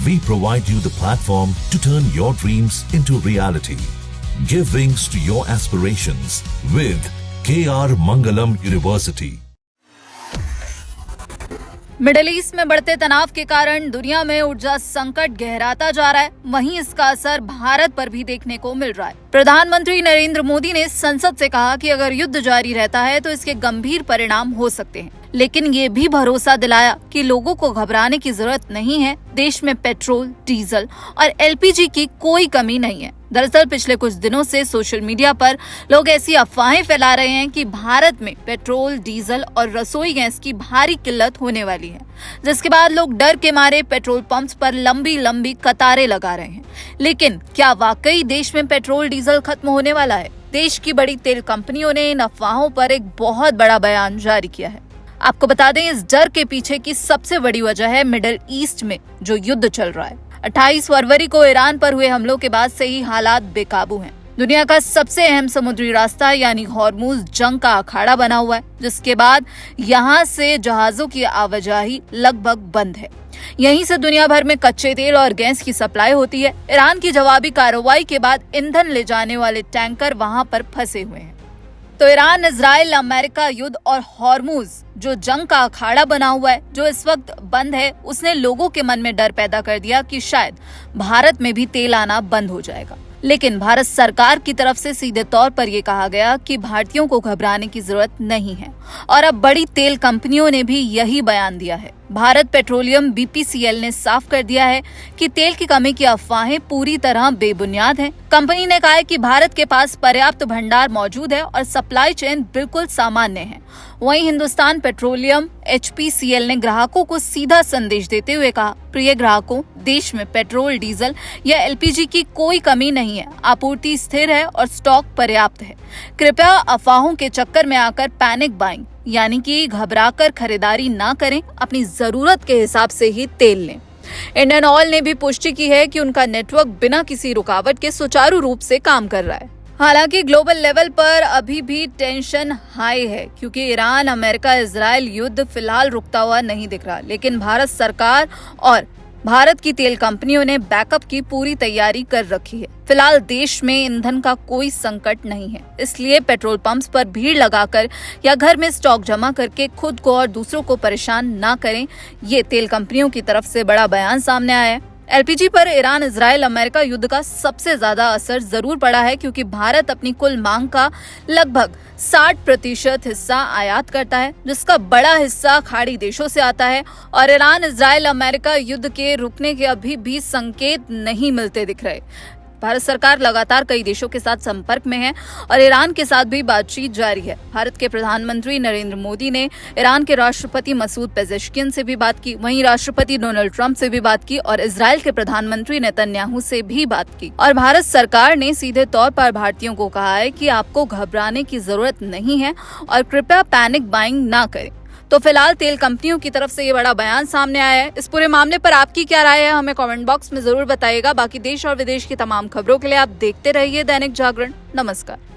we provide you the platform to turn your dreams into reality. Give wings to your aspirations with KR Mangalam University. Middle east में बढ़ते तनाव के कारण दुनिया में ऊर्जा संकट गहराता जा रहा है। वहीं इसका असर भारत पर भी देखने को मिल रहा है। प्रधानमंत्री नरेंद्र मोदी ने संसद से कहा कि अगर युद्ध जारी रहता है तो इसके गंभीर परिणाम हो सकते हैं, लेकिन ये भी भरोसा दिलाया कि लोगों को घबराने की जरूरत नहीं है। देश में पेट्रोल, डीजल और एलपीजी की कोई कमी नहीं है। दरअसल पिछले कुछ दिनों से सोशल मीडिया पर लोग ऐसी अफवाहें फैला रहे हैं कि भारत में पेट्रोल, डीजल और रसोई गैस की भारी किल्लत होने वाली है, जिसके बाद लोग डर के मारे पेट्रोल पंप्स पर लंबी लंबी कतारें लगा रहे हैं। लेकिन क्या वाकई देश में पेट्रोल, डीजल खत्म होने वाला है? देश की बड़ी तेल कंपनियों ने इन अफवाहों पर एक बहुत बड़ा बयान जारी किया है। आपको बता दें, इस डर के पीछे की सबसे बड़ी वजह है मिडिल ईस्ट में जो युद्ध चल रहा है। 28 फरवरी को ईरान पर हुए हमलों के बाद से ही हालात बेकाबू हैं। दुनिया का सबसे अहम समुद्री रास्ता यानी हॉर्मुज जंग का अखाड़ा बना हुआ है, जिसके बाद यहाँ से जहाजों की आवाजाही लगभग बंद है। यहीं से दुनिया भर में कच्चे तेल और गैस की सप्लाई होती है। ईरान की जवाबी कार्रवाई के बाद ईंधन ले जाने वाले टैंकर वहाँ पर फंसे हुए हैं। तो ईरान, इजराइल, अमेरिका युद्ध और हॉर्मुज जो जंग का अखाड़ा बना हुआ है, जो इस वक्त बंद है, उसने लोगों के मन में डर पैदा कर दिया कि शायद भारत में भी तेल आना बंद हो जाएगा। लेकिन भारत सरकार की तरफ से सीधे तौर पर यह कहा गया कि भारतीयों को घबराने की जरूरत नहीं है और अब बड़ी तेल कंपनियों ने भी यही बयान दिया है। भारत पेट्रोलियम बीपीसीएल ने साफ कर दिया है कि तेल की कमी की अफवाहें पूरी तरह बेबुनियाद हैं। कंपनी ने कहा है कि भारत के पास पर्याप्त भंडार मौजूद है और सप्लाई चेन बिल्कुल सामान्य है। वहीं हिंदुस्तान पेट्रोलियम एचपीसीएल ने ग्राहकों को सीधा संदेश देते हुए कहा, प्रिय ग्राहकों, देश में पेट्रोल, डीजल या एलपीजी की कोई कमी नहीं है। आपूर्ति स्थिर है और स्टॉक पर्याप्त है। कृपया अफवाहों के चक्कर में आकर पैनिक बाइंग यानी कि घबराकर खरीदारी ना करें। अपनी जरूरत के हिसाब से ही तेल लें। इंडियन ऑयल ने भी पुष्टि की है कि उनका नेटवर्क बिना किसी रुकावट के सुचारू रूप से काम कर रहा है। हालांकि ग्लोबल लेवल पर अभी भी टेंशन हाई है, क्योंकि ईरान, अमेरिका, इजराइल युद्ध फिलहाल रुकता हुआ नहीं दिख रहा। लेकिन भारत सरकार और भारत की तेल कंपनियों ने बैकअप की पूरी तैयारी कर रखी है। फिलहाल देश में ईंधन का कोई संकट नहीं है, इसलिए पेट्रोल पंप्स पर भीड़ लगाकर या घर में स्टॉक जमा करके खुद को और दूसरों को परेशान ना करें। ये तेल कंपनियों की तरफ से बड़ा बयान सामने आया है। एलपीजी पर ईरान, इजराइल, अमेरिका युद्ध का सबसे ज्यादा असर जरूर पड़ा है, क्योंकि भारत अपनी कुल मांग का लगभग 60% हिस्सा आयात करता है, जिसका बड़ा हिस्सा खाड़ी देशों से आता है। और ईरान, इजराइल, अमेरिका युद्ध के रुकने के अभी भी संकेत नहीं मिलते दिख रहे। भारत सरकार लगातार कई देशों के साथ संपर्क में है और ईरान के साथ भी बातचीत जारी है। भारत के प्रधानमंत्री नरेंद्र मोदी ने ईरान के राष्ट्रपति मसूद पेजेश्कियन से भी बात की, वहीं राष्ट्रपति डोनाल्ड ट्रंप से भी बात की और इजराइल के प्रधानमंत्री नेतन्याहू से भी बात की। और भारत सरकार ने सीधे तौर पर भारतीयों को कहा है कि आपको घबराने की जरूरत नहीं है और कृपया पैनिक बाइंग ना करें। तो फिलहाल तेल कंपनियों की तरफ से ये बड़ा बयान सामने आया है। इस पूरे मामले पर आपकी क्या राय है, हमें कमेंट बॉक्स में जरूर बताइएगा। बाकी देश और विदेश की तमाम खबरों के लिए आप देखते रहिए दैनिक जागरण। नमस्कार।